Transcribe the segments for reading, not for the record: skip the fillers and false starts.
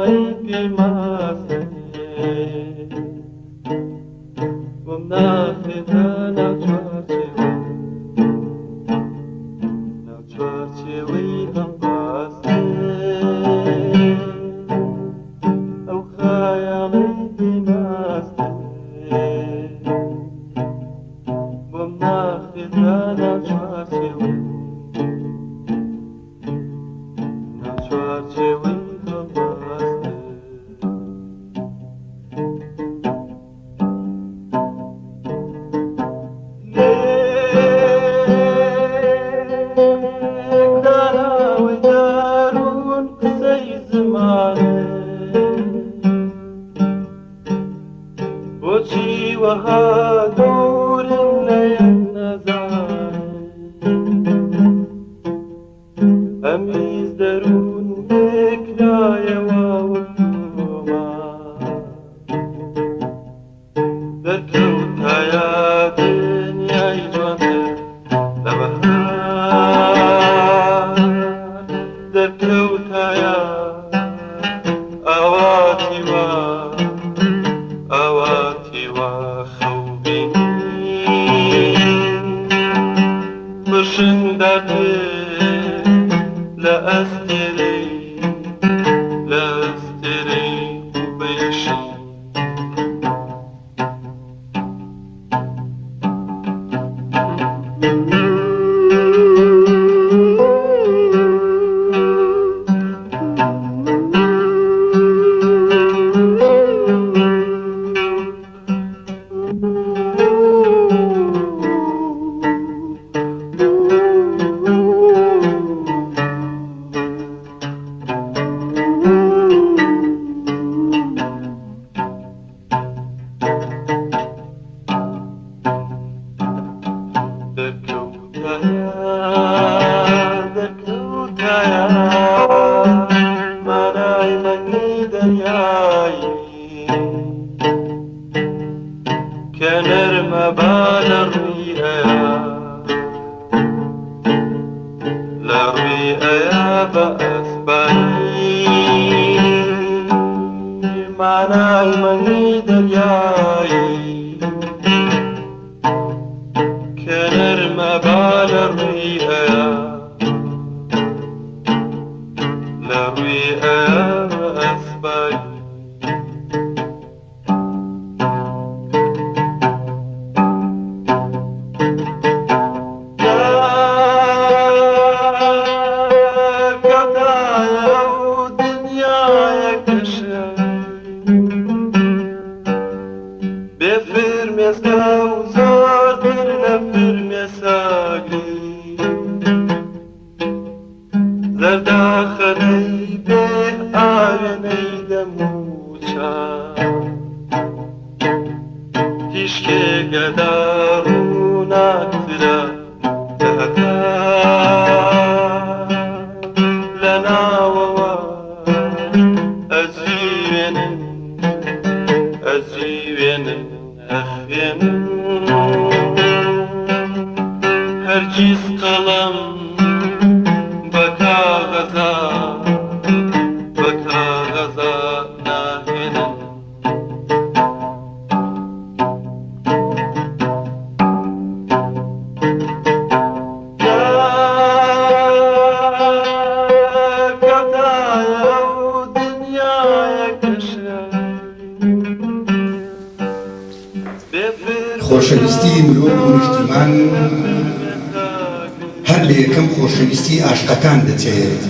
غيبي ما سنين ومناخذ أنا تشارتي ويغنباسين أو خيالي بماسين ومناخذ أنا تشارتي وجهي وهادور النزار أميز درون بكرايا ووما دركوت يا دنيا يجوانتر لبهار دركوت يا أواتي وخوبيني برشندتي لا أستري وبيشي كنرمى بالرئة لا رئة بأسباني معناي مني دلياي كنرمى بالرئة لا رئة بأسباني زرداخلي بأعيني دموشا تشكي قدارونا كترا تهتا لنا ووا أزيوين أخين هرجيز قلم بكا غزا ناهنا يا كدايا ودنيا خۆشەویستی مرۆڤ و نیشتیمان هەر لە یەکەم خۆشەویستی عاشقەکان دەچێت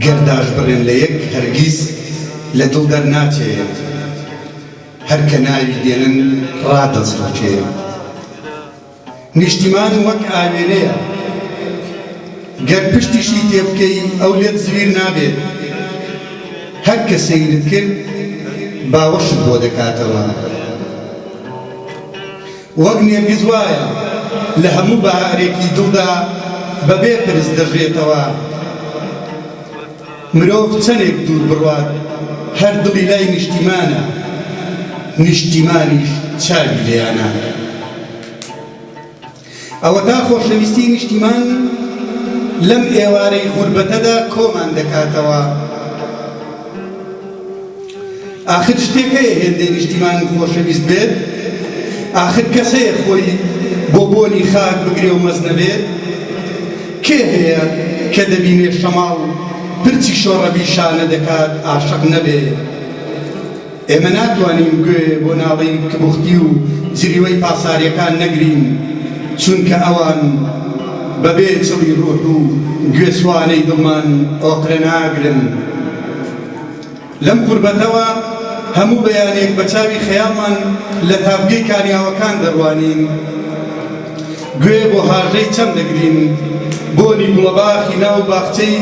گەرداش بڕێن لە یەک هەرگیز لە دڵ دەرناچێت هەر کە ناوی دێنن ڕادەسڕوچێت نیشتیمان وەک ئاوێنەیە گەر پشتیشی تێ بکەی ئەو لێت زویر نابێت هەر کە سەیرت کرد باوەشت بۆ دەکاتەوە وەک نێرگیز وایە لە هەموو بەهارێکی دڵدا بەبێ پرس دەژێتەوە مرۆڤ چەندێک دوور بڕوات هەر دڵی لای نیشتیمانە نیشتیمانیش چاوی لێیانە ئەوە تا خۆشەویستی نیشتیمان لەم ئێوارەی غوربەتەدا کۆمان دەکاتەوە. ئاخر شتێک هەیە هێندەی نیشتیمان خۆشەویست بێت؟ ئاخر کەس هەیە خۆی بۆ بۆنی خاک بگرێ و مەز نەبێت؟ کێ هەیە کە دەبینێ شەماڵ پرچی شۆڕەبی شانە دەکات عاشق نەبێت؟ ئێمە ناتوانین گوێ بۆ ناڵەی کبوختی و جریوەی پاساریەکان نەگرین، چونکە ئەوان بەبێ چڵی ڕۆح و گوێسوانەی دڵمان ئۆقرە ناگرن. لەم قوربەتەوە هەموو بەیانێک بە چاوی خەیاڵمان لە تابگەی کانیاوەکان دەڕوانین. گوێ بۆ هاژەی چەم دەگرین، بۆنی گوڵەباخی ناو باخچەی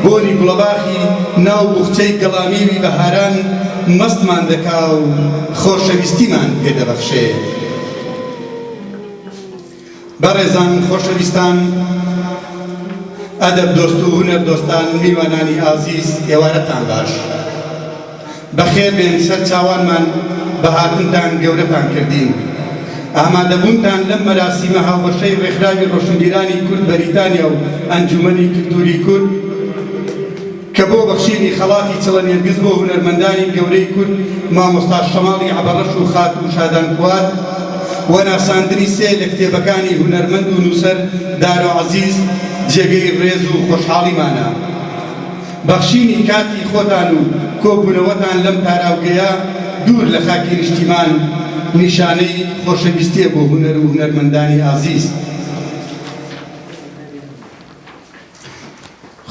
بۆنی گوڵەباخی ناو بوخچەی گەڵامیوی بەهاران مەستمان دەکا و خۆشەویستیمان پێدەبەخشێ. بەڕێزان خۆشەویستان، ئەدەب دۆست و هونەر دۆستان، میوانانی ئازیز، ئێوارەتان باش. بەخێر بێن، سەر چاوانمان بە هاتنتان گەورەتان کردین. ئامادەبوونتان لەم مەراسیمە هاوبەشەی ڕێکخراوی ڕۆشنبیرانی کورد بەریتانیا و ئەنجومەنی کلتوری کورد کە بۆ بەخشینی خەڵاتی چڵە نێرگز بۆ هونەرمەندانی گەورەی کورد مامۆستا شەماڵی عەبەڕەش و خات و شادان کوار و ناساندنی سێ لە کتێبەکانی هونەرمەند و نووسەر دارۆ عەزیز جێگەی ڕێز و خۆشحاڵیمانە. بەخشینی کاتی خۆتان و کۆبوونەوەتان لەم تاراوگەیە دوور لە خاکی نیشتیمان نیشانەی خۆشەویستیە بۆ هونەر و هونەرمەندانی ئازیز.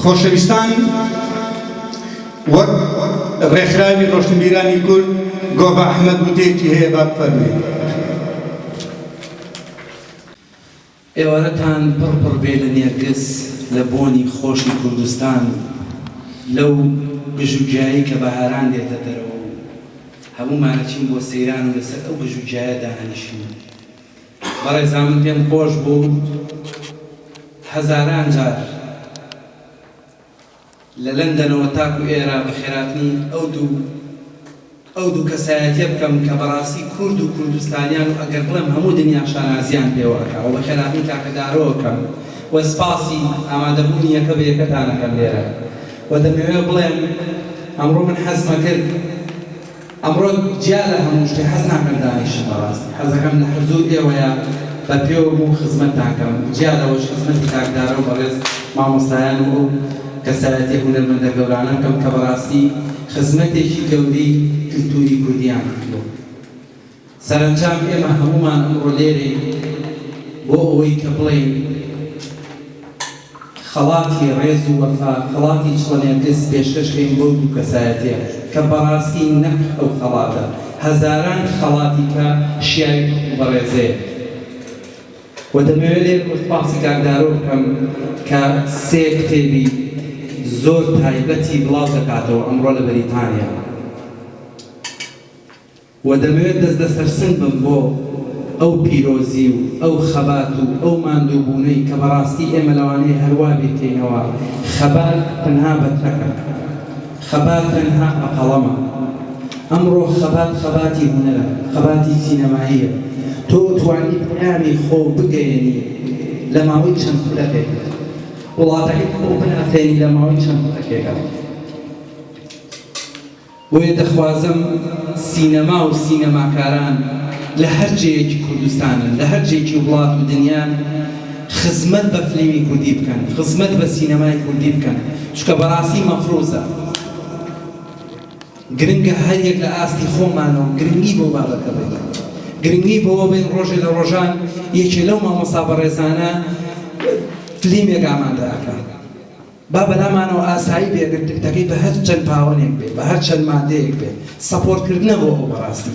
خۆشەویستان، وەک ڕێکخراوی ڕۆشنبیرانی کورد گۆڤە ئەحمەد وتەیەکی هەیە با بفەرمێ. ئێوارەتان پڕ بێ لە نێرگس لە بۆنی خۆشی کوردستان، لەو گژوگیایی کە بەهاران دێتە دەرەوە و هەموومانەچین بۆ سەیران و لەسەر ئەو گژوگیایە داهەنیشین. بەڕێزان، من پێم خۆش بوو هەزاران جار لە لەندەنەوە تاکو ئێرە بە خێراتنی ئەو دوو کەسایەتیە بکەم کە بەڕاستی کورد و کوردستانیان و ئەگەر بڵێم هەموو دنیا شانازیان پێوەکە و بە خێراتنی کاکەدارۆکەم و سپاسی ئامادەبوونی یەکە بە یەکەتانەکەم لێرە. و دەمەوێت بڵێم ئەمڕۆ من حەزمە کرد، ئەمڕۆ جیا لە هەموو شتێ حەز ناکەم دانیشم، بەڕاستی حەزەکەم لە حەزوو ئێوەیە بە پێوە و خزمەتتانکەم، جیا لەوەش خزمەتی کاکدارە و بەڕێز مامۆستایان و کەسایەتی هونەرمەندە گەورانە بکەم کە بەڕاستی خزمەتێکی گەورەی کلتوری کوردیان کردووە. سەرنجام ئێمە هەموومان ئەمڕۆ لێرەی بۆ ئەوەی کە بڵێین خەڵاتی ڕێز و وەفا، خەڵاتی چڵەنێرگس پێشکەشکەین بۆ دوو کەسایەتێ کە بەڕاستی نەک ئەو خەڵاتە، هەزاران خەڵاتی کە شیای بەڕێزەیە. و دەمەوێت لێر سپاسی کاکدارۆ بکەم کە سێ کتێبی زۆر تایبەتی بڵاو دەکاتەوە ئەمڕۆ لە بەریتانیا. و دەمەوێت دەستەسەرسن بم بۆ ئەو پیرۆزی و ئەو خەبات و ئەو ماندووبوونەی کە بەڕاستی ئێمە لەوانەیە هەروە بێتینەوە. خەبات تەنها بەترەکە، خەبات تەنها ئەقەڵەمە. ئەمڕۆ خەبات خەباتی هونەرە، خەباتی سینەماییە. تۆ توانی پەیامی خۆ بگەیەنی لە ماوەی چەند خولەکێک، وڵاتەکەی خۆ بناسێنی لە ماوەی چەند خولەکێکە. بۆیە دەخوازم سینەما و سینەماکاران لە هەر جێیەکی کوردستانن، لە هەر جێیەکی وڵات و دنیان خزمەت بە فلیمی کوردی بکەن، خزمەت بە سینەمای کوردی بکەن، چونکە بەڕاستی مەفرۆزە. گرنگە هەر یەک لە ئاستی خۆمانەوە گرنگی بۆ بابەکە بێت، گرنگی بۆەوە بین ڕۆژێ لە ڕۆژان یەکێ لەو مامۆستا بەڕێزانە فلیمێک ئامادەکە. با بەلامانەوە ئاسایی بێگەر تکتەکەی بە هەر چەند پاوەنێک بێ، بە هەر چەند مادەیەک بێ، سەپۆرتکردنە بۆ ئەو بەڕاستی.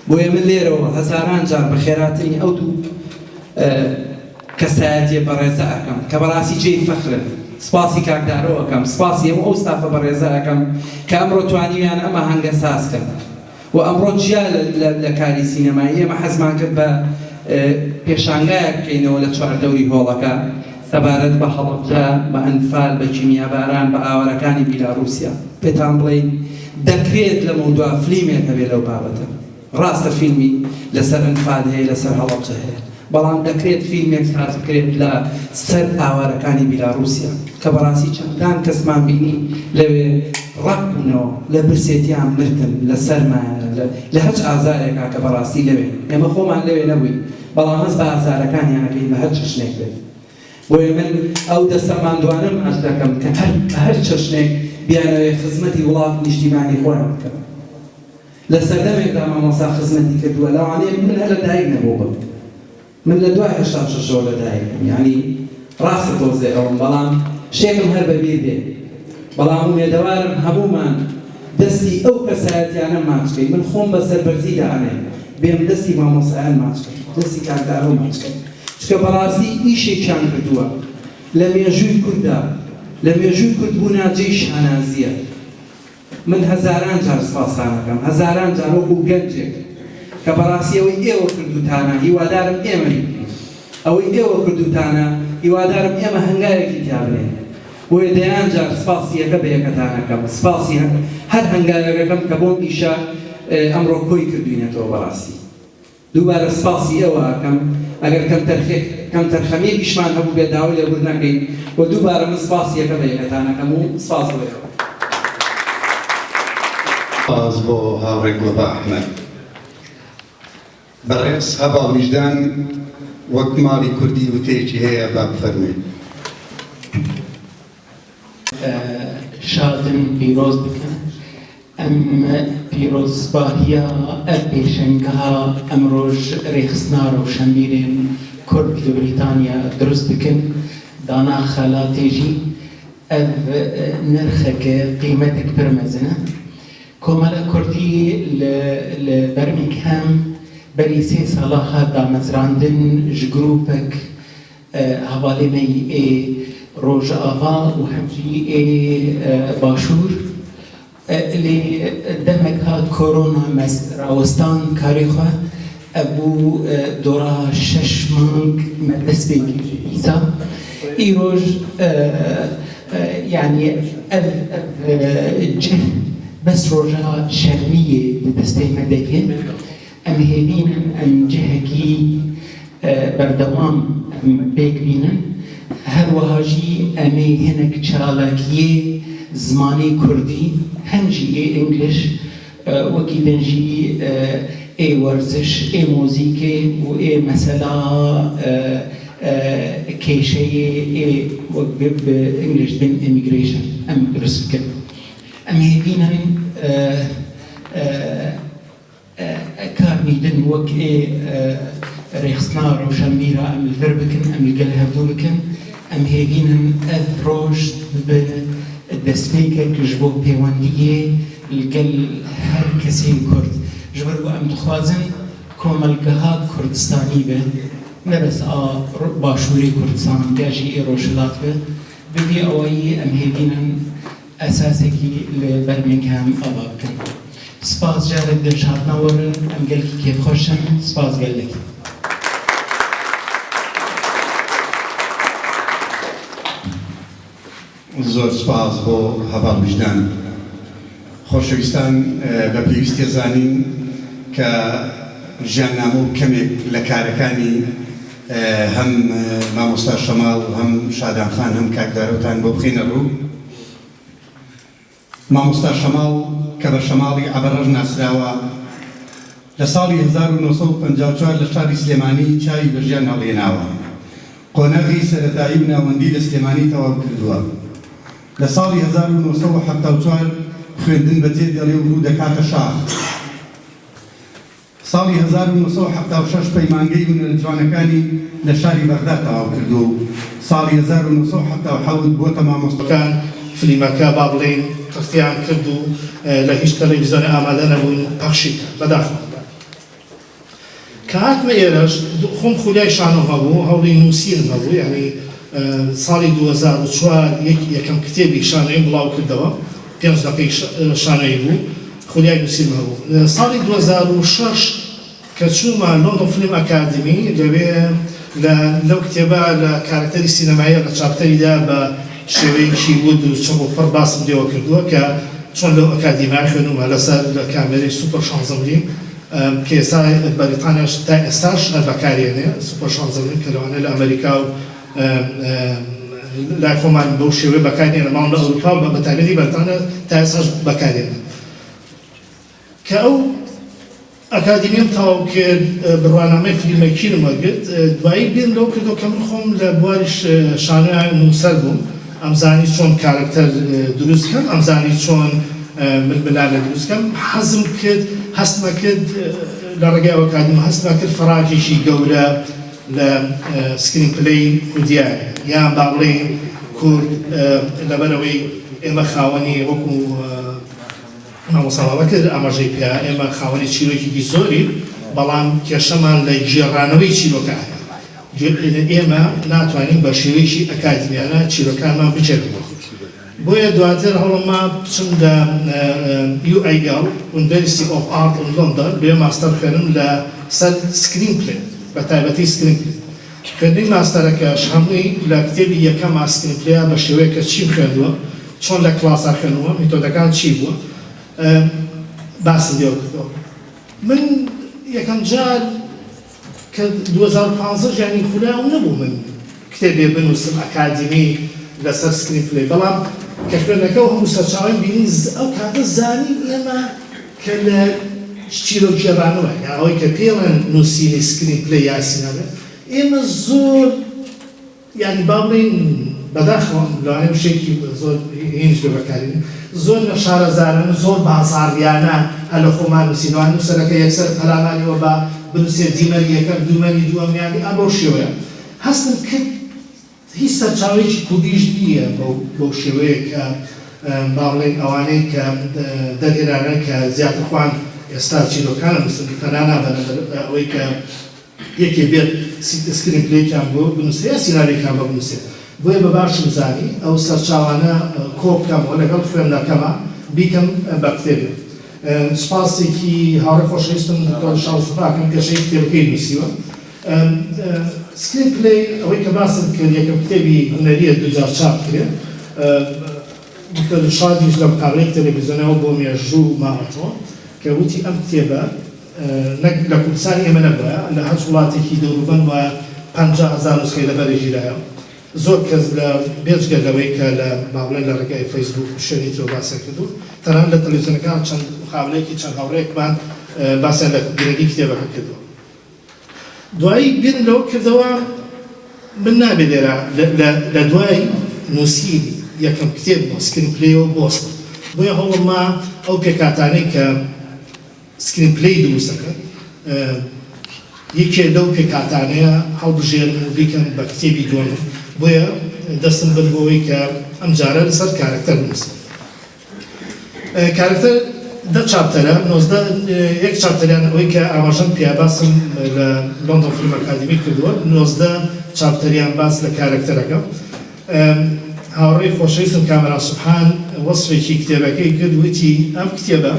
بۆیە من لێرەوە هەزاران جار بە خێراتنی ئەو دوو کەسایەتیە بەڕێزە ئەەکەم کە بەڕاستی جێی فەخرن. سپاسی کاکدارۆ ئەەکەم، سپاسی هەموو ئەو ستافە بەڕێزە ئەەکەم کە ئەمڕۆ توانیویان ئەمە هەنگە سازکەن. و ئەمڕۆ جیا لە کاری سینەمایی ئێمە حەزمان کرد بە پێشانگایەک بکەینەوە لە چواردەوری هۆڵەکە سەبارەت بە هەڵەبجە، بە ئەنفال، بە کیمیاباران، بە ئاوەرەکانی بیلاڕووسیا. پێتان بڵێین دەکرێت لە مەودوع فلیمێک هەبێت لەو بابەتە. ڕاستە فیلمی لەسەر ئەنفال هەیە، لەسەر هەڵەبجە هەیە، بەڵام دەکرێت فیلمێک ساز بکرێت لە سەر ئاوارەکانی بیلاڕووسیا کە بەڕاستی چەندان کەسمان بینی لەوێ ڕق بوونەوە لە برسێتیان مردن لە سەرمایە لە هەچ ئازارێکا کە بەڕاستی لەوێ ئێمە خۆمان لەوێ نەبووین بەڵام هەست بە ئازارەکانیان ئەکەین بە هەر چشنێک بێت بۆیە من ئەو دەسەماندوانم ئاش دەکەم کە هەر چشنێک بیانەوەی خزمەتی وڵات نیشتیمانی خۆیان بکەن لە سەردەمێکدا مامۆستا خزمەتی کردووە لەوانەیە من هەر لە دایک نەبووم من لە دوای 86 لە دایکم یعنی ڕاستە تۆزێ ئەوم بەڵام شێکم هەر بەبیر دێ بەڵام ومێدەوارم هەموومان دەستی ئەو کەسایەتیانە ماچکەین من خۆم بە سەربەرزی داانێ بێم دەستی مامۆستایان ماچکەین دەستی کاردارۆ ماچکەین چکە بەڕاستی ئیشێکیان کردووە لە مێژووی کووردا لە مێژووی کوردبوونا جێی شانازیە من هەزاران جار سپاسان دەکەم هەزاران جار وەکو گەنجێک کە بەڕاستی ئەوەی ئێوە کردوتانە هیوادارم ئێمە بیکەین ئەوەی ئێوە کردوتانە هیوادارم ئێمە هەنگاوێکی تیا بنێن بۆیە دەیان جار سپاسی یەکە بە یەکەتانەکەم سپاسی هەر هەنگاوێکەکەم کە بۆم ئیشە ئەمڕۆ کۆی کردوینەتەوە بەڕاستی دووبارە سپاسی ئێوە ئەکەم ئەگەر کەم تەرخەمێکیشمان هەبوو بێ داوای لێبوور نەکەین و دووبارە من سپاسی یەکە بە یەکەتانەکەم و سپاس بۆ ئێوە سپاس بۆ هاوڕێک گوڵبا ئەحمەد بەڕێز هەبا وجدان وەک ماڵی کوردی وتەیەکی هەیە با بفەرمووی شادن پیرۆز بکەن ئەم پیرۆزباهیە ئەم پێشەنگەها ئەمڕۆژ ڕێخستنارە و شەمبیرێن کورد لە بریتانیا دروست بکەن دانا خەلاتێژی ئەv نرخەکە قیمەتێک پڕ مەزنە کۆمەلە کوردی لە بەرمینگهام بەری سێ ساڵا هاتا مەزراندن ji گروپێک هەواڵێمەی ڕۆژئاوا و هەمجی باشوور لێ دەمێک هات کۆرۆنا ڕاوەستان کاری خوا ئەبوو دۆڕا 6 مانگ دەست پێ ئیسا ئیرۆژ یعنی جه بەس ڕۆژە شەرمیە دەستەی مەدەکێن ئەم هێبینن ئەم جهەکی بەردەوام پێک بینن هەروەهاژی ئەمێ هەنێک چالاکیە زمانی کوردی هەنجی ئینگلیش وەکی دەنجی وەرزش مۆزیکێ و مەسەلا کێشەیە ئینگلیش بن ئیمیگریشن ئەم دروست بکەن ئەم هێبینن کارمیدن وەک ڕێخستنا ڕۆشنبیرە ئەم لەبەر بکەن ئەم لەگەل هەردوو بکەن ئەم هێبینن ئەv ڕۆژ دەستپێکێکش بۆ پەیوەندیە لەگەل هەر کەسێک کورد ji ber em dixwazin komelgeha Kurdistanî be ne bes a Başûrê Kurdistan gel jî ê Rojhilat be bi vê awayî em hêvînin esasekî li Birmingham ava bikin. Spas jarek dilşadna werin em gelekî kêfxweşin spas gelekî. زۆر سپاس بۆ هەبا وجدان خۆشەویستان بە پێویستیە زانین کە ژیاننامە و کەمێک لە کارەکانی هەم مامۆستا شەماڵ و هەم شادانخان هەم کاکدارەوتان بۆ بخینە ڕوو مامۆستا شەماڵ کە بە شەماڵی عەبەڕەژ ناسراوە لە ساڵی 1954 لە شاری سلێمانی چاوی بە ژیان هەڵهێناوە قۆناغی سەرەتایی و ناوەندی لە سلێمانی تەواو کردووە لە ساڵی 1974 خوێندن بەجێ دەڵێ و ڕوو دەکاتە شاخ ساڵی 1976 پەیمانگەی بنەرەنجوانەکانی لە شاری بەغداد تەواو کردو و ساڵی 1977 بۆتە مامۆستەکان فلیمەکە با بڵێن تەختیان کرد و لە هیچ تەلەڤیزیۆنێ ئامادە نەبوون پەخشی کرد بەداخەوە کە هاتمە ئێرەش خۆم خولیای شانۆ هەبوو هەوڵی نووسین هەبوو یعنی ساڵی 2004 یەکەم کتێبی شانۆیی بڵاو کردەوە 5 دقەی شانۆیی بوو خولیای نووسین هەبوو ساڵی 2006 کە چوومە لۆندۆن فیلم ئەکادمی لەوێ لەو کتێبە لە کارکتەری سینەماییە لە چاپتەریدا بە شێوەیەکی ود و چۆن پڕ باسم لێوە کردووە کە چۆن لەو ئەکادیمای خوێنومە لەسەر لە کامێرەی سوپەر شانزەملی کە ئێستا بەریتانیاش تا ئێستاش بەکارێنێ سوپەر 16 کە لەوانە لە ئەمریکا و لای خۆمان بەو شێوەیە بەکارێنە ماڵ لە ئەوروپا بە بەتایبەتی بەریتانیا تا ئێستاش بەکارێنێ کە ئەو ئەکادیمیم تەواو کرد بڕوانامەی فیلمێکیرم وەرگرت دوایی بین لەو کردەوە کە من خۆم لە بواری شانۆیان نووسەر بووم ئەمزانی چۆن کارکتەر دروست کەم ئەمزانی چۆن ململانە دروست کەم حەزم کرد هەستمە کرد لە ڕێگای ئەو ئەکادیمی هەستمە کرد فەراکێکی گەورە لە سکرین پلەی کوردیایە یان با بڵێین کورد لەبەرەوەی ئێمە خاوەنی وەکو مامۆستا کرد ئاماژەی پێ ئێمە خاوەنی چیرۆکێکی زۆری بەڵام کێشەمان لە گێڕانەوەی چیرۆکە هەیە ئێمە ناتوانین بە شێوەیەکی ئەکادیمیانە چیرۆکانمان بچێتەوە بۆیە دواتر هەوڵما بچم لە UIL University of Art in London بێ ماستەر خوێنم لە سەر سکرین پلێ بە تایبەتی سکرین پلێ خوێندنی ماستەرەکەش هەمووی لە کتێبی یەکەم سکرین پلەیە بە شێوەیە کە چیم خوێندووە چۆن لە کلاسا خوێنووە میتۆدەکان چی بووە باسم لێو کردەوە من یەکەم جار کە 2015 ژیانی خولاو نەبوو من کتێبێ بنووسم ئەکادیمی لەسەر سکرین پلەی بەڵام کە خوێندنەکە و هەموو سەرچاوی بینی ئەو کاتە زانی ئێمە کە لە چیرۆکێڕانەوە یا ئەوەی کە پێڵێن نووسینی سکرین پلەی یا سینەمە ئێمە زۆر یعنی با بڵێن بەداخەوە لەوانەیە شتێکی زۆر هێنش پێ بەکارێنێ زۆر لە شارەزارن زۆر بازاڕیانە هەر لە خۆمان نووسینەوە نووسەرەکە یەکسەر پەلامانیەوە بە بنووسێ دیمەری یەکەم دوومەری دووەمیانی ئەبەو شێوەیە هەستم کرد هیچ سەرچاوێکی کوردیش نییە بەو شێوەیە کە با بڵێن ئەوانەی کە دەرهێنانە کە زیاتر خوان ئێستا چیرۆکانە نووسن تەنها نابەنە ئەوەی کە یەکێ بێت سکرین پلەیەکیان بۆ بنووسێ یا سیناریۆکیان بۆ بنووسێ بۆیە بە باشم زانی ئەو سەرچاوانە کۆ بکەمەوە لەگەڵ خوێندنەکەمە بیکەم بە کتێبێ سپاسێکی هاوڕێی خۆشەویستم دکتۆر شاو سوپاکەم کەشەی کتێبەکەی نووسیوە سکرین پلەی ئەوەی کە باسم کرد یەکەم کتێبی هونەریە دووجار چاپ کرێت دکتۆر شادیش لە مقابلەی تەلەڤیزیۆنەوە بۆ مێژوو ماوەتەوە کە وتی ئەم کتێبە نەک لە کوردستانی ئێمە نەبووە لە هەر وڵاتێکی دەوروبەر وایە 50,000 نوسخەی لەبەرێژیرایە زۆر کەس لە بێجگە لەوەی کە لە باڵێن لە ڕێگای فەیسبوک شوێنیتەوە باسە کردو تەنان لە تەلەڤیزیۆنەکان چەند مقابلەیەکی چەند هاوڕێیەکمان باسییان لە گرنگی کتێبەکە کردووە دوایی بین لەوە کردەوە من نابێت لێرە لە دوای نووسین یەکەم کتێب سکرین پلەیەوە بۆست بۆیە هەوڵما ئەو پێکاتانەی کە سکرین پلەی دروستەکە یەکێ لەو پێکاتانەیە هەڵبژێرن و بیکەن بە کتێبی دووەم بۆیە دەستم برد بۆەوەی کە ئەم جارە لەسەر کارکتەر نووسم کارکتەر دە چاپتەرە یەک چاپتەریان ئەوەی کە ئاماژەم پیاباسم لە لۆندۆن فیلم ئەکادیمی کردووە 19 چاپتەریان باس لە کارکتەرەکە هاوڕێی خۆشەویستم کامەران سوبحان وەسفێکی کتێبەکەی کرد وتی ئەم کتێبە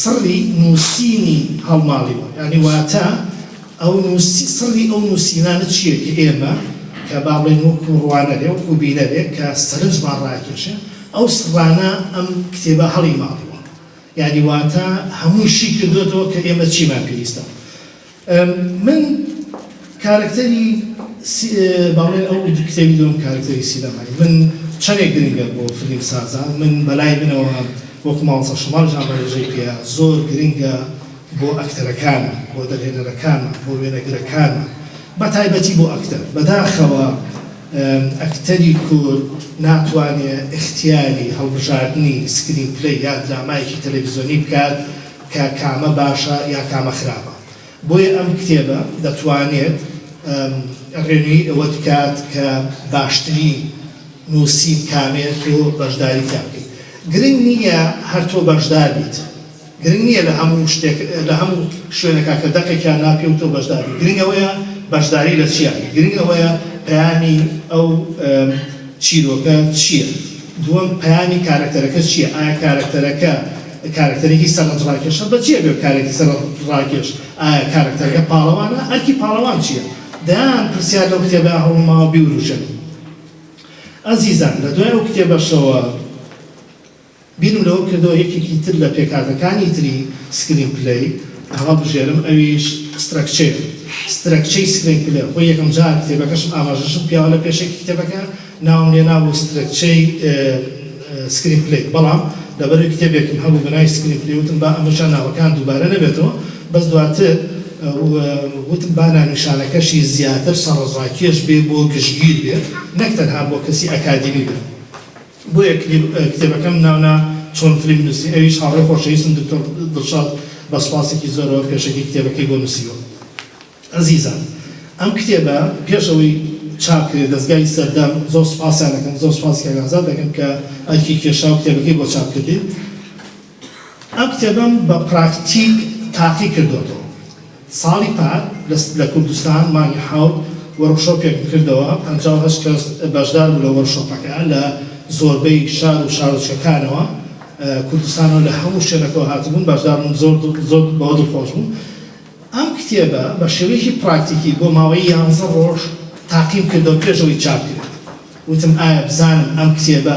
سڕی نووسینی هەڵماڵیوە یعنی واتە سڕی ئەو نووسینانە چییە کە ئێمە کە با بڵێن وەکو ڕوانەرێ وەکو بینەرێ کە سەرنجمان ڕاکێشێ ئەو سڕانە ئەم کتێبە هەڵی ماڵیوە یعنی واتە هەمووشی کردوێتەوە کە ئێمە چیمان پێویستە من کارکتەری باڵێن ئەو کتێبی دوم کارکتەری سینەمایی من چەندێک گرنگە بۆ فیلم سازان من بەلای بنەوە وەکو ماڵسە شمال ژانبەرژەی پێە زۆر گرنگە بۆ ئەکتەرەکانە بۆ دەرهێنەرەکانە بۆ وێنەگرەکانە بە تایبەتی بۆ ئەکتەر بەداخەوە ئەکتەری کورد ناتوانێت اختیاری هەڵبژاردننی سکرین پلەی یا درامایەکی تەلەڤیزیۆنی بکات کە کامە باشە یا کامە خراپە بۆیە ئەم کتێبە دەتوانێت ڕێنووی ئەوە بکات کە باشترین نووسین کامێت و بەشداری کاکەیت گرنگ نییە هەر تۆ بەشدار بیت گرنگ نییە لە هەموو شتێک لە هەموو شوێنەکە کە دەقێکیان ناپێ و تۆ بەشداری گرنگ ئەوەیە بەشداری لە چیە گرنگ ئەوەیە پەیامی ئەو چیرۆکە چییە دووەم پەیامی کارکتەرەکە چییە ئایا کارکتەرەکە کارکتەرێکی سەرنجڕاکێشە بە چییە بێ کارێکی سەرنجڕاکێش ئایا کارکتەرەکە پاڵەوانە ئەرکی پاڵەوان چییە دەیان پرسیار لەو کتێبە هەوڵماوە بیوروژن ئەزیزان لە دوای ئەو کتێبەشەوە بینم لەوە کردەوە یەکێکی تر لە پێکاتەکانی تری سکرین پلەی هەڵە بژێرم ئەویش سترەکچەی سکرین پلە خۆی یەکەم جار کتێبەکەشم ئاماژەشم پیاوە لە پێشێکی کتێبەکە ناوم لێ نابوو سترەکچەی سکرین پلەی بەڵام لەبەر کتێبێکم هەبوو بەناوی سکرین پلەی وتم با ئەمەشان ناوەکان دووبارە نەبێتەوە بەس دواتر وتم با نانیشانەکەشی زیاتر سەرڕێژڕاکێش بێ بۆ گشتگیر بێت نەک تەنها بۆ کەسی ئەکادمی بێت بۆیە کتێبەکەم ناونا چۆن فیلم نووسی ئەویش هاوڕێی خۆشەویستم دکتۆر دڵشاد بە سوپاسێکی زۆرەوە پێشەکی کتێبەکەی بۆ نووسیوە. عەزیزان ئەم کتێبە پێشەوەی چاپ کرد دەستگای سەردەم زۆر سوپاسیان دەکەم زۆر سوپاسی کاکەزاد دەکەم کە ئەرکی کێشاو کتێبەکەی بۆ چاپ کردین. ئەم کتێبەم بە پراکتیک تاقی کردوەوە. ساڵی پار لە کوردستان مانگی حەوت وەرکشۆپێکم کردەوە 58 کەس بەشدار بوو لە وەرکشۆپەکە لە زۆربەی شار و شارۆچکەکانەوە کوردستانەوە لە هەموو شوێنەکەوە هاتبوون بەشدارم زۆر بەوە دڵخۆش بوو. ئەم کتێبە بە شێوەیەکی پراکتیکی بۆ ماوەی 11 ڕۆژ تاقیم کردەوە پێشەوەی چاپ کرد. وتم ئایا بزانم ئەم کتێبە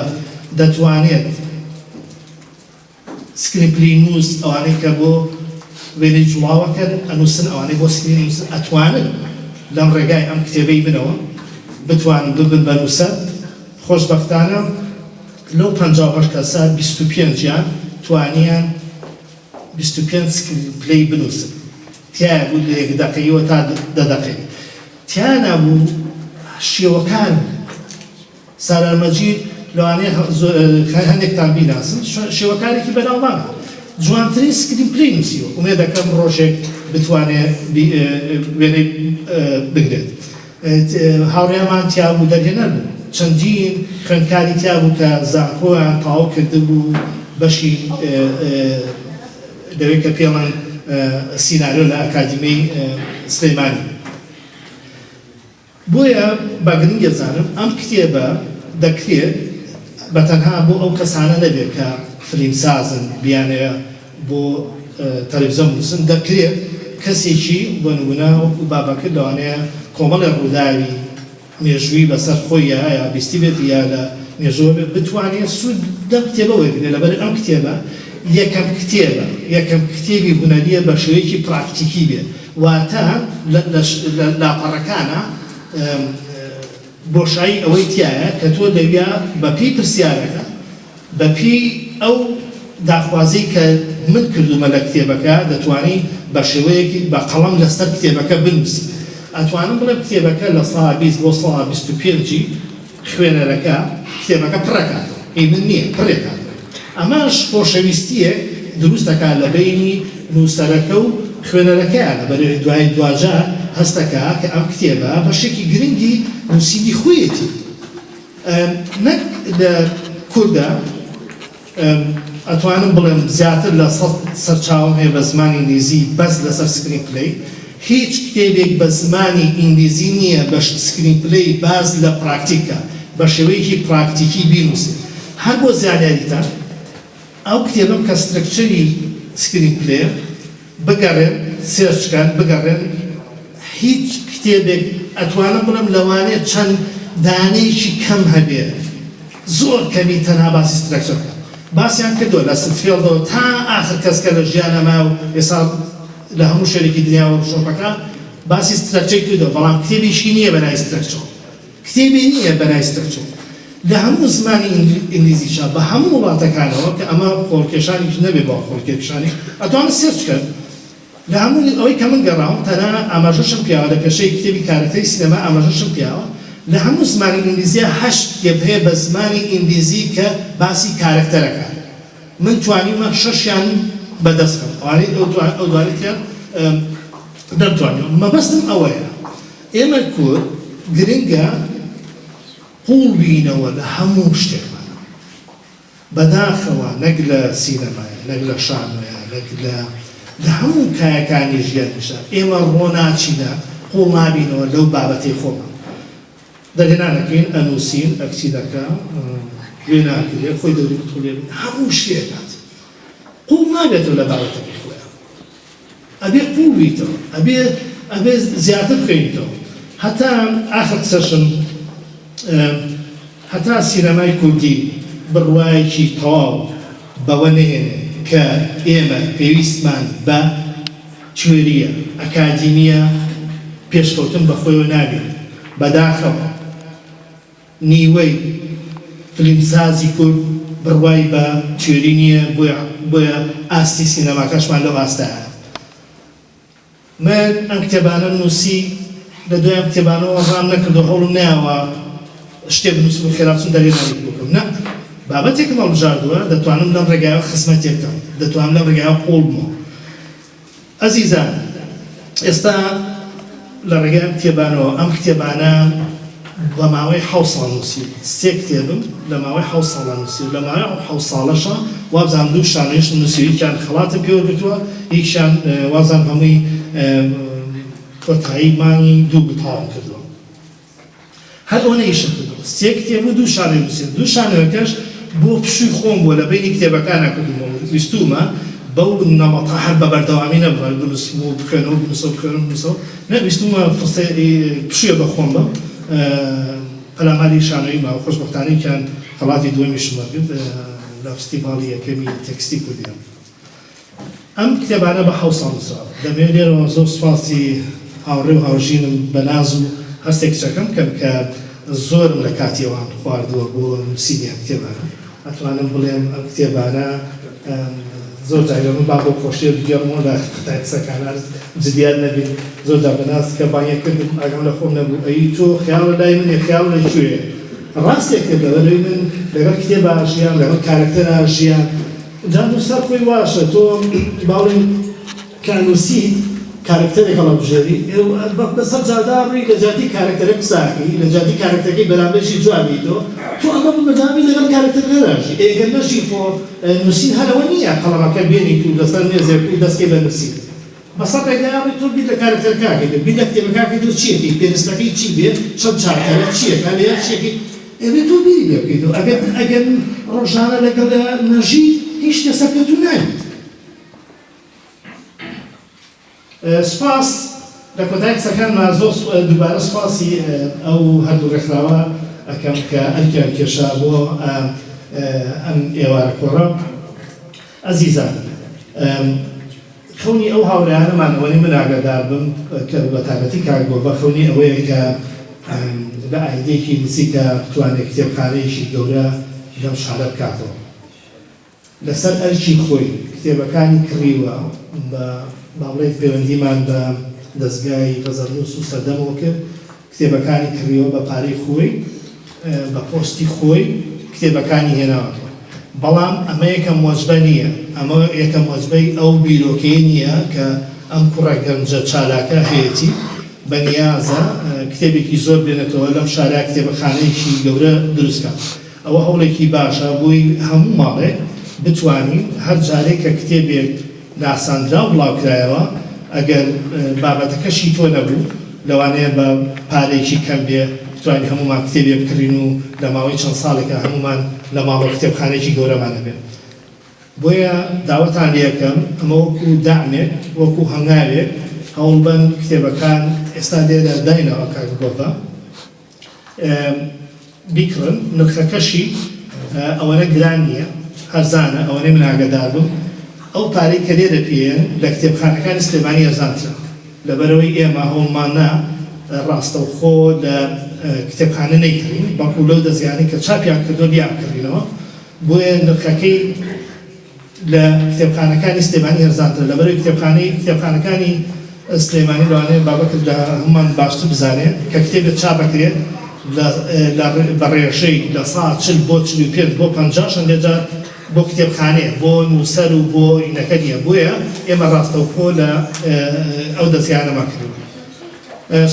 دەتوانێت سکرین پلەی نووس ئەوانەی کە بۆ وێنەی جوڵاوەکەن ئەنووسن ئەوانەی بۆ سکرینی نووسن ئەتوانن لەم ڕێگای ئەم کتێبەی بنەوە بتوانن ببن بە نووسەر. خۆشبەختانە لەو 58 کەسە 25یان توانیان 25 سکرین پلەی بنووسن. تیا بوو لە 1 دقەیەوە تا 10 دقەی. تیا نەبوو شێوەکان سارارمەجید لەوانەیە هەندێکتان بیناسن شێوەکانێکی بەناوبانە. جوانترین سکرین پلەی نووسیوە. ئومێد دەکەم ڕۆژێک بتوانێت وێنەی بگرێت. هاوڕێمان تیا بوو دەرهێنەر بوو. چەندین خوێندکاری تیا بوو کە زانکۆیان تەواو کردبوو بەشی لەوەی کە پێڵەن سیناریۆ لە ئەکادیمەی سلەیمانی. بۆیە بە گرنگە زانم ئەم کتێبە دەکرێت بەتەنها بۆ ئەو کەسانە نەبێت کە فیلمسازن بیانەیە بۆ تەلەڤیزیۆن نووسن دەکرێت کەسێکی بۆ نمونە وەکو بابەکە لەوانەیە کۆمەڵی ڕووداوی مێژووی بەسەر خۆی یا بیستی بێت یا لە مێژووە بێت بتوانێت سوود لەم کتێبە وەرگرێت لەبەر ئەم کتێبە یەکەم کتێبی هونەریە بە شێوەیەکی پراکتیکی بێت واتە لە لاپەڕەکانە بۆشایی ئەوەی تایە کە تۆ دەویا بەپی پرسیارەکە بەپی ئەو داخوازی کە من کردومە لە کتێبەکە دەتوانی بە شێوەیەکی بە قەڵەم لەسەر کتێبەکە بنووسی. ئەتوانم بڵێم کتێبەکە لە ساڵ 20 بۆ ساڵ 25 خوێنەرەکە کتێبەکە پڕەکاتەوە من نییە پڕێکاتەوە. ئەماش خۆشەویستیەک دروست دەکات لە بینی نووسەرەکە و خوێنەرەکەیان لەبەر دوای دوجار هەستەکە کە ئەم کتێبە بەشێکی گرنگی نووسینی خۆیەتی. نەک لە کوردە ئەتوانم بڵێم زیاتر لە 100 سەرچاوم هەیە بە زمانی ئینگلیزی بەس لەسەر سکرین پلەی. هیچ کتێبێک بە زمانی ئینگلیزی نییە بە سکرین پلەی باز لە پراکتیکە بە شێوەیەکی پراکتیکی بینووسێت. هەر بۆ زیادیاریتان ئەو کتێبم کە سترەکچەری سکرین پلەیە بگەڕێن سێرچکان بگەڕێن هیچ کتێبێک ئەتوانم بڵێم لەوانەیە چەند دانەیەکی کەم هەبێ زۆر کەمی تەنها باسی سترەکچەکە باسییان کردووە لە ستفێڵدەوە تا ئاخر کەسکە لە ژیانەما و ئێستا لە هەموو شوێنێکی دنیاوە شۆپەکە باسی سترەکچەی کردەوە بەڵام کتێبێکی نییە بەنای سترەکچەوە کتێبی نییە بەنای سترەکچەوە لە هەموو زمانی ئینگلیزیشە بە هەموو وڵاتەکانەوە کە ئەمە خۆڵکێشانێکی نەبێ بۆ خۆڵکێشانی ئەتوانن سێرچ کرد لە هەموو ئەوەی کە من گەڕاوم تەنها ئاماژەشم پیاوە لە پێشەی کتێبی کارەکەی سینەما ئاماژەشم پیاوە لە هەموو زمانی ئینگلیزیە 8 کتێب هەیە بە زمانی ئینگلیزی کە باسی کارکتەرەکە من توانیمە 6یان بەدەست بم ئەو دوانێتیان دەمتوانێت مەبەستم ئەوەیە ئێمە کورد گرنگە قوڵ بینەوە لە هەموو شتێکمان بەداخەوە نەک لە سینەمایە نەک لە شانۆیە نەک لە هەموو کایەکانی ژیانیشە ئێمە ڕۆناچینە قوڵ نابینەوە لەو بابەتەی خۆمان دەرهێنانەکەین ئەنووسین ئەکسیدەکە وێناکرێ خۆی دەوری بتوڵێ هەموو شتێکات قوڵ نابێتەوە لە بابەتەکەی خۆیان ئەبێ قوڵ بیتەوە ئەبێ زیاتر بخەینیتەوە هەتا ئاخر قسەشم هەتا سینەمای کوردی بڕوایەکی تەواو بەوە نهێنێ کە ئێمە پێویستمان بە کوێریە ئەکادیمیە پێشکەوتن بەخۆیەوە نابێت بەداخەوە نیوەی فیلمسازی کورد بڕوای بە کوێری نییە بۆیە ئاستی سینەماکەشمان لەو ئاستایە من ئەم کتێبانەم نووسی لە دوایم کتێبانەوە ڕام نەکردو هەوڵم نایەوە شتێک بنووسم و خێرا بچم دەرێنانی بکەم نە بابەتێکم هەڵبژاردووە دەتوانم لەم ڕێگایەوە خزمەتێک بکەم دەتوانم لەم ڕێگایەوە قوڵ بمەوە ئەزیزان ئێستا لە ڕێگای کتێبانەوە ئەم کتێبانە لە ماوەی 7 ساڵ نووسی سێ کتێبم لە ماوەی 7 ساڵە نووسی لە ماوەی 7 ساڵەشە وابزانم دوو شانۆیش نووسی یەکیان خەڵاتە پێوە گرتووە یەکیان وابزانم هەمووی کۆتایی مانگی دوو بتاڵم کردووە هەر ئەوە نەیشم کردووە سێ کتێب و دوو شانۆی نووسی دوو شانۆیەکەش بۆ پشووی خۆم بووە لە بینی کتێبەکانە کردووە ویستومە بەو نەمەتە هەر بە بەردەوامی نەبووە بنووسم و بخوێنەوە بنووسەوە نەویستومە پشوویە بە خۆم بە پەلاماری شانۆی ماوە خۆشبەختانەیەکیان خەڵاتی دووەمیشم وەرگرت لە فستیڤاڵی یەکەمی تێکستی کوردیان ئەم کتێبانە بە 7 ساڵ نووسراوە دەبێت لێرەوە زۆر سوپاسی هاوڕێ و هاوژینم بە ناز و هەستێک چەکەم کە زۆرم لە کاتیەوان خواردووە بۆ نووسینی ئەم کتێبانە ئەتوانم بڵێم ئەم کتێبانە زۆر جایگەمە با بۆ خۆشیە بگەڕمەوە لە قەتای قسەکانە جدیات نەبین زۆر جا بەناس کە بانیەکردم ئاگام لە خۆم نەبوو ئەی تۆ خیاڵە لای منێ خیاڵ لە کوێیە ڕاستێکە لەبەرەوەی من لەگەڵ کتێبە ژیان لەگەڵ کارکتەرە ژیان جا نووسەر خۆی واشە تۆ باوڵین کە نووسیت کارکتەرێک هەڵەبژێری بەسەر جادا ڕووی لە جاتی کارکتەرە قساکەی لە جاتی کارکتەرەکەی بەرامبەرشی جوابی تۆ ئەمە بەدامی لەگەڵ کارکتەرەکەداژی ئێگەر نەژی بۆ نووسین هەرەوە نییە قەڵەمەکە بێنیت و لەسەر مێزێک و دەستکەی بە نووسین بەسەر ڕێگایاوی تۆ بیر لە کارکتەرەکەکەی بیر لە کتێبەکەکەی تۆ چیەکەی پێویستەکەی چی بێت چەند چارکەرە چیەکە لە یەک شتێکی ئەبێت تۆ بیری لێ بکەیتەوە ئەگەر ڕۆژانە لەگەڵ نەژی هیچ کەسەکە تو نابێت سپاس لە کۆتایی قسەکانمان زۆر دووبارە سپاسی ئەو هەردوو ڕێکخراوە ئەەکەم کە ئەرکیان کێشا بۆ ئەم ئێوارە کۆڕە ئەزیزان خەونی ئەو هاوڕێیانەمانەوەی من ئاگادار بم کە بە تایبەتی کارگۆ خەونی ئەوەیە کە بە ئایدێکی نزیکە بتوانێت کتێبخانەیەکی گەورە لەم شارە بکاتەوە لەسەر ئەرکی خۆی کتێبەکانی کڕیوە بە باڵێک پەیوەندیمان بە دەستگای ڕەزەرنووس و سەردەمەوە کرد کتێبەکانی کڕیوە بە پارەی خۆی بە پۆستی خۆی کتێبەکانی هێناوەتەوە بەڵام ئەمە یەکەم وەجبە نییە ئەمە یەکەم وەجبەی ئەو بیرۆکەی نییە کە ئەم کوڕە گەنجە چالاکە هەیەی بەنیازە کتێبێکی زۆر بێنێتەوە لەم شارە کتێبەخانەیەکی گەورە دروستکە ئەوە هەوڵێکی باشە بۆی هەموو ماڵێک بتوانین هەر جارێک کە کتێبێک ناساندرا و بڵاوکرایەوە ئەگەر بابەتەکەشی تۆ نەبوو لەوانەیە بە پارێکی کەم بێ بتوانین هەمومان کتێبێ بکڕین و لە ماوەی چەند ساڵێکە هەمومان لە ماوە کتێبخانەیەکی گەورەمانە بێت بۆیە داوەتان لێەکەم ئەمە وەکو دامێک وەکو هەنگاوێک هەوڵبەن کتێبەکان ئێستا لێرە داینەوە کارگۆڤە بیکڕن نرخەکەشی ئەوەنە گران نییە هەرزانە ئەوەنەی من ئاگادار بووم ئەو پارەی کە لێرە پێیە لە کتێبخانەکانی سلێمانی ئەرزانترە لەبەرەوەی ئێمە هەوڵمانە ڕاستەوخۆ لە کتێبخانە نەیکڕین بەڵکو لەو دەزیانی کە چاپیان کردو دیان کڕینەوە بۆیە نرخەکەی لە کتێبخانەکانی سلێمانی هەرزانترە لەبەرەوەی کتێبخانەکانی سلێمانی لەوانەیە بابەت لە هەمومان باشتر بزانێت کە کتێبێت چاپەکرێت بە ڕێژەی لە ساعت 40 بۆ 45 بۆ 50 لێجار بۆ کتێبخانەیە بۆ نووسەر و بۆ ئینەکە نییە بۆیە ئێمە ڕاستەوخۆ لە ئەو دەستیانەما کردو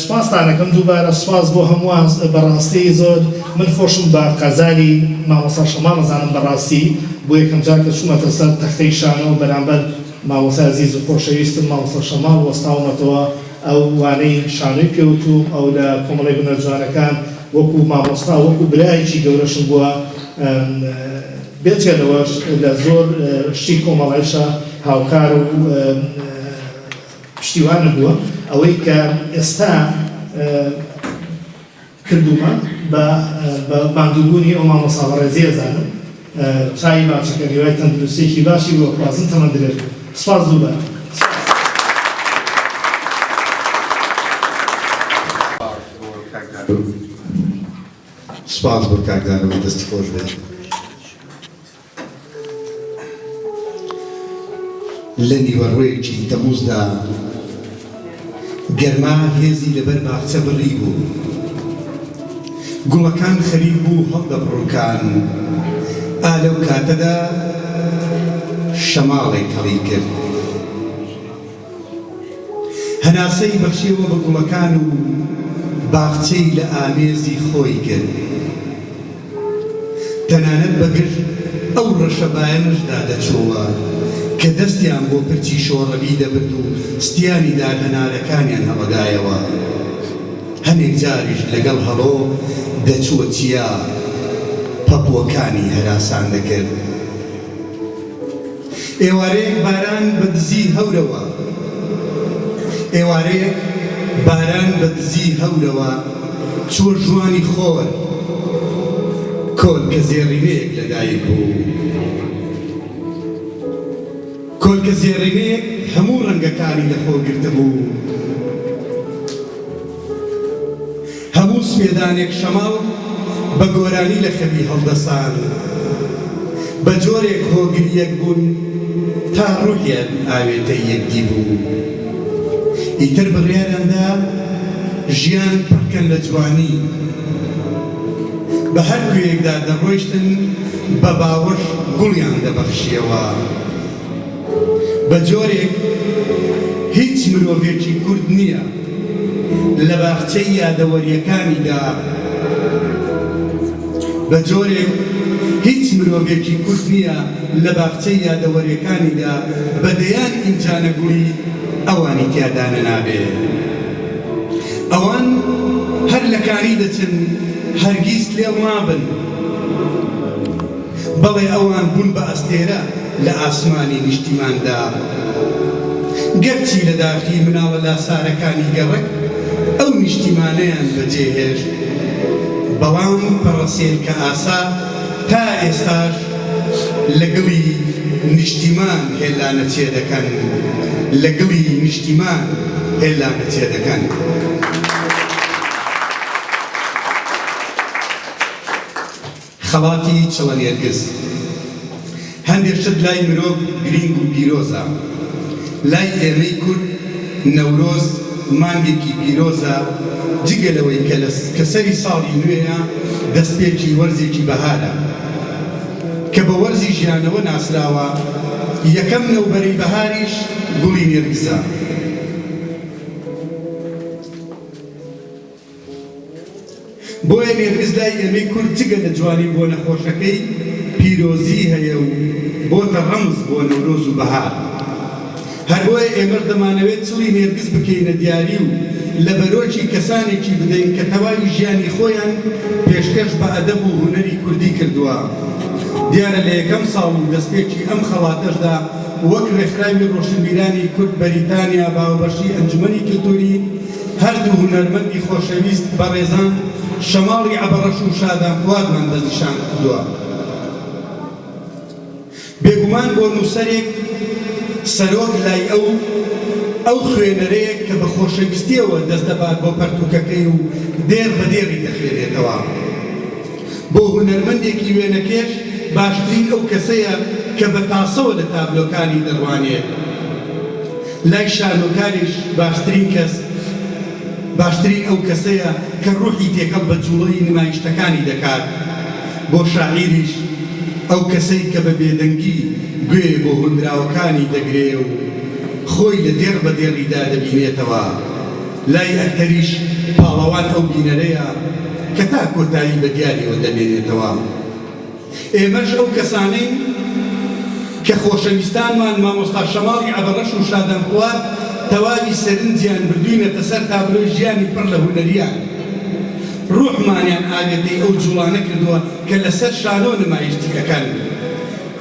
سپاستانەکەم دووبارە سپاس بۆ هەمووان بەڕاستی زۆر من خۆشم بە قەزاری مامۆستا شەماڵ نەزانم بەڕاستی بۆ یەکەم جار کە چوومەتە سەر تەختەی شانەوە بەرامبەر مامۆستا عەزیز و خۆشەویستم مامۆستا شەماڵ وەستاومەتەوە ئەو وانەی شانۆی پێوتوم ئەو لە کۆمەڵی بنەرجوانەکان وەکو مامۆستا وەکو برایەکی گەورەشم بووە بێجگەلەوەش لە زۆر شتی کۆمەڵایشە هاوکار و پشتیوانە بووە ئەوەی کە ئێستا کردومە بە ماندووبوونی ئەو مامۆستا بەڕێزی ئەزانم چای باچەکە هیوای تەندروستێکی باشی بۆ خوازن تەمە درێژ سپاس زوو بە سپاس بۆ کاکدارەوەی دەستی خۆش بێت. لە نیوەڕۆیەکی تەمووزدا گەرما هێزی لەبەر باخچە بڕی بوو، گوڵەکان خەریک بوو هەڵدەبڕووکان. لەو کاتەدا شەماڵێک هەڵی کرد، هەناسەی بەخشیەوە بە گوڵەکان و باخچەی لە ئامێزی خۆی کرد. تەنانەت بەگشت ئەو ڕەشەبایەنشدا دەچۆوە کە دەستیان بۆ پرچی شۆڕەبی دەبرد و ستیانی دارهەنارەکانیان هەڵەدایەوە. هەنێک جاریش لەگەڵ هەڵۆ دەچووە چیا پەپووەکانی هەراسان دەکرد. ئێوارەیەک باران بە دزی هەورەوە، ئێوارەیەک باران بە دزی هەورەوە چوە ژوانی خۆر کۆل کە زێڕینەیەک لەدایک بوو. کۆل کە زێڕینەیەک هەموو ڕەنگەکانی لەخۆ گرتە بوو. هەموو سوێدانێک شەماڵ بە گۆرانی لە خەوی هەڵدەسان، بە جۆرێک هۆگریەک بوون تا ڕوحیان ئاوێتەی یەکدی بوو. ئیتر بڕیاراندا ژیان پڕکەن لە جوانی، بە هەر کوێیەکدا دەڕۆیشتن بە باوەش گوڵیان دەبەخشیەوە. بە جۆرێک هیچ مرۆڤێکی کورد نییە لە باخچەی یادەوەریەکانیدا، بە جۆرێک هیچ مرۆڤێکی کورد نییە لە باخچەی یادەوەریەکانیدا بەدەیان ئینجانە گوڵی ئەوانی تیادا نەنابێ. ئەوان هەر لە کاری دەچن هەرگیز لێو نابن، بەڵێ ئەوان بوون بە ئەستێرە لە ئاسمانی نیشتیماندا. گەرچی لە داخی مناڵە لاسارەکانی گەڕک ئەو نیشتیمانەیان بەجێهێشت، بەڵام پەڕەسێلکە ئاسا تا ئێستاش لەگەڵی نیشتیمان هێلانە چێ دەکەن، لەگەڵی نیشتیمان هێلانە چێ دەکەن. خەڵاتی چڵەنێرگز هەندێک شت لای مرۆڤ گرنگ و پیرۆزە. لای ئێمەی کورد نەورۆز مانگێکی پیرۆزە، جگە لەوەی کە سەری ساڵی نوێیە دەستپێکی وەرزێکی بەهارە کە بە وەرزی ژیانەوە ناسراوە. یەکەم نەوبەرەی بەهاریش گوڵی نێرگزە. بۆیە نێرگز لای ئێمەی کورد جگە لە جوانی بۆ نەخۆشەکەی پیرۆزی هەیە و بۆتە ڕەمز بۆ نەورۆز و بەهار. هەر بۆیە ئێمە دەمانەوێت چڵی نێرگز بکەینە دیاری و لە بەرۆکی کەسانێکی بدەین کە تەواوی ژیانی خۆیان پێشکەش بە ئەدەب و هونەری کوردی کردووە. دیارە لە یەکەم ساڵ و دەستپێکی ئەم خەڵاتەشدا وەک ڕێکخراوی ڕۆشنبیرانی کورد بەریتانیا باوەبەشی ئەنجومەنی کلتوری هەردوو هونەرمەندی خۆشەویست بەڕێزان شەماڵی عەبەڕەش و شادان فوادمان دەستنیشان کردووە. بێگومان بۆ نووسەرێک سەرۆک لای ئەو خوێنەرەیە کە بە خۆشەویستیەوە دەست دەبات بۆ پەرتووکەکەی و دێر بە دێری دەخوێنێتەوە. بۆ هونەرمەندێکی وێنەکێش باشترین ئەو کەسەیە کە بە تاسەوە لە تابلۆکانی دەڕوانێت. لای شانۆکاریش باشترین ئەو کەسەیە کە ڕوحی تێکەڵ بە جوڵەی نمایشتەکانی دەکات. بۆ شاعیریش ئەو کەسەی کە بە بێدەنگی گوێ بۆ هونراوەکانی دەگرێ و خۆی لە دێر بە دێڕیدا دەبینێتەوە. لای ئەکتەریش پاڵەوان ئەو بینەرەیە کە تا کۆتایی بە دیاریەوە دەمێنێتەوە. ئێمەش ئەو کەسانەین کە خۆشەویستانمان مامۆستا شەماڵی عەبەڕەش و شادان فواد تەواوی سەرنجیان بردووینەتە سەر تابلۆی ژیانی پڕ لە هونەریان. ڕوحمانیان ئاوێتەی ئەو جوڵانە کردووە کە لەسەر شانۆ نمایشتی ئەکەن.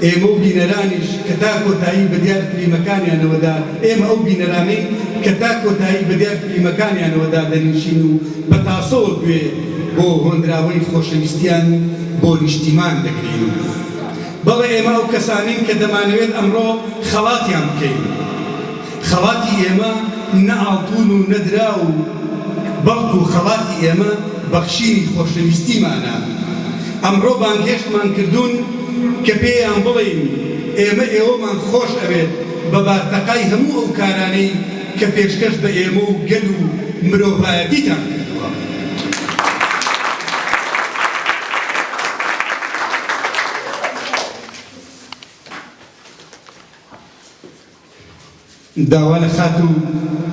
ئێمە و بینەرانیش کە تا کۆتایی بە دیار فلیمەکانیانەوەدا ئێمە ئەو بینەرانەی کە تا کۆتایی بە دیار فلیمەکانیانەوەدا دەنیشین و بە تاسەوە گوێ بۆ هۆندراوەی خۆشەویستیان بۆ نیشتیمان دەگرین. بەڵێ ئێمە ئەو کەسانین کە دەمانەوێت ئەمڕۆ خەڵاتیان بکەین. خەڵاتی ئێمە نە ئاڵتون و نەدرا و بەڵکو خەڵاتی ئێمە بەخشینی خۆشەویستیمانە. ئەمڕۆ بانگهێشتمان کردوون کە پێیان بڵێین ئێمە ئێوەمان خۆش ئەوێت بە بارتەقای هەموو ئەو کارانەی کە پێشکەش بە ئێمە و گەل و مرۆڤایەتیتان کردووە. داوا لە خات و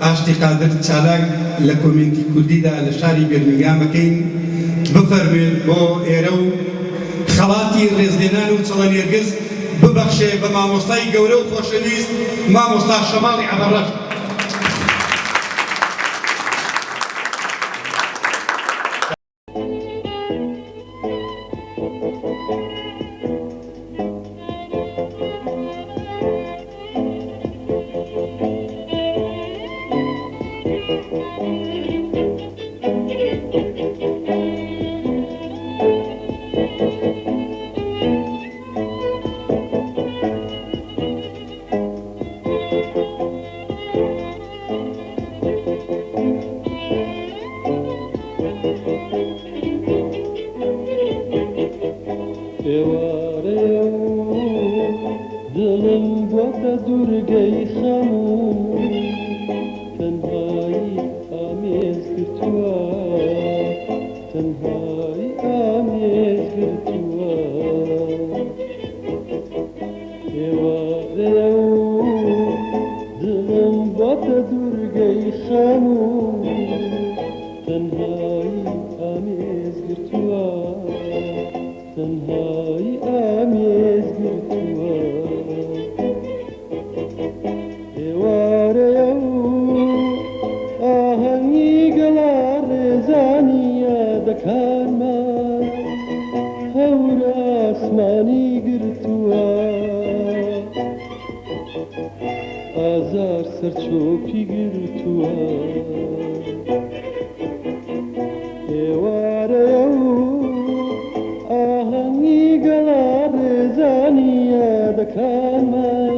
ئاشتی قادر چالاک لە کۆمنتی کوردیدا لە شاری بێرمینگام بکەین بفەرمێن بۆ ئێرە و خەڵاتی ڕێزلێنان و چڵەنێرگز ببەخشێ بە مامۆستای گەورە و خۆشەویست مامۆستا شەماڵی عەبەڕەش. دڵم بۆتە دوورگەی خەم و تەنهایی ئامێز گرتووە، تەنهایی ئامێز گرتووە. ئێوارەیە و دڵم بۆتە دوورگەی خەم و تەنهایی ئامێز گرتووە، تەنهایی ئامێز گرتووە. ئێوارەیە و ئاهەنگی گەڵا ڕێزانیە دەکارمان هەورە ئاسمانی گرتووە، ئازار سەرچۆپی گرتووە. ئێوارەیە و ئاهەنگی گەڵا ڕێزانیە دەکارمان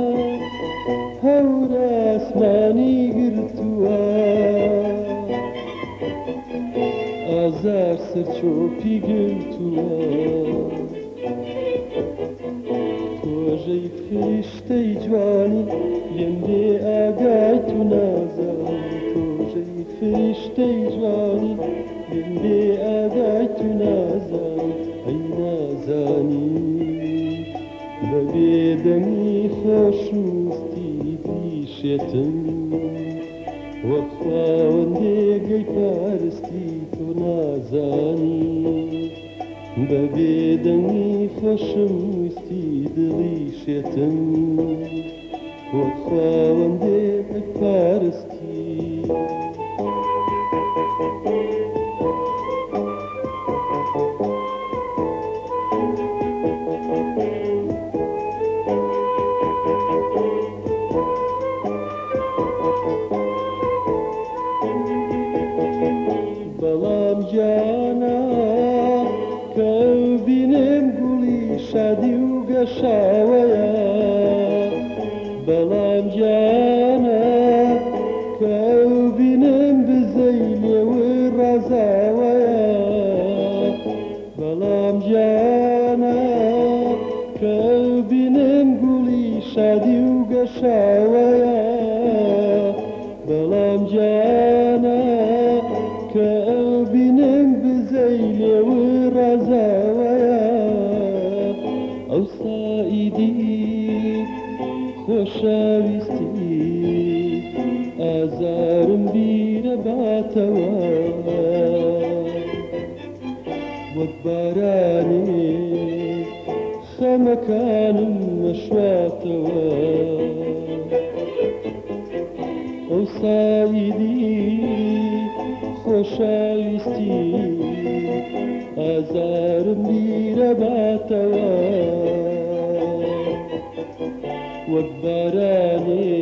هەورە ئاسمانی گرتووە، ئازار سەرچۆپی گرتووە. تۆژەی فریشتەی جوانی لێم بێ ئاگای تو نازانی، تۆژەی فریشتەی جوانی لێم بێ ئاگای تو نازانی، ئەی نازانی بە بێدەمی خۆشویستی دیشێتم وەک خاوەندێگەی پارستی تۆ نازانی، بە بێدەمی خۆشم ویستی دڵیشێتم وەک خاوەندێگەی پارستی. بەڵام گیانە کە بینم گوڵی شادی و گەشاوەیە، بەڵام گیانە کە بینم بزەی لێوە ڕازاوەیە، بەڵام گیانە کە بینم گوڵی شادی و گەشاوەیە، بەڵام گیانە کە بینم بزەی لێوە ڕازاوەیە. ئەو سائیدی خۆشەویستی ئازارم بیرە باتەوە، وەک بارانێ خەمەکانم مەشواتەوە. ئەو سائیدی خۆشەویستی ئازارم بیرە باتەوە، وەک بارانێ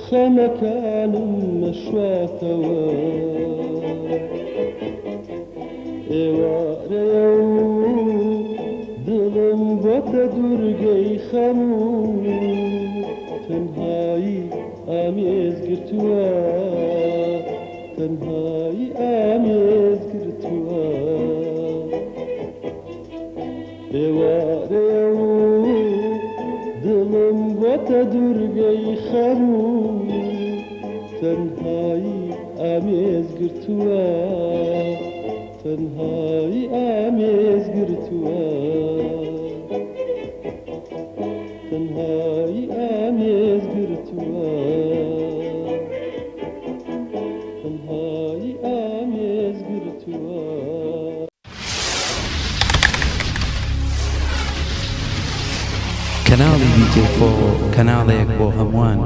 خەمەکانم مەشواتەوە. ئێوارەیە و دڵم بۆ بۆتە دوورگەی خەموو تەنهایی ئامێزگرتووە تەنهایی ئامێزگرتووە ئێوارەیە و دڵم بۆتە دوورگەی خەموو تەنهایی ئامێزگرتووە تەنهایی ئامێزگرتووە تەنهایی ئامێزگرتووە تەنهایی ئامێزگرتووە کەناڵی VK4 کەناڵێک بۆ هەمووان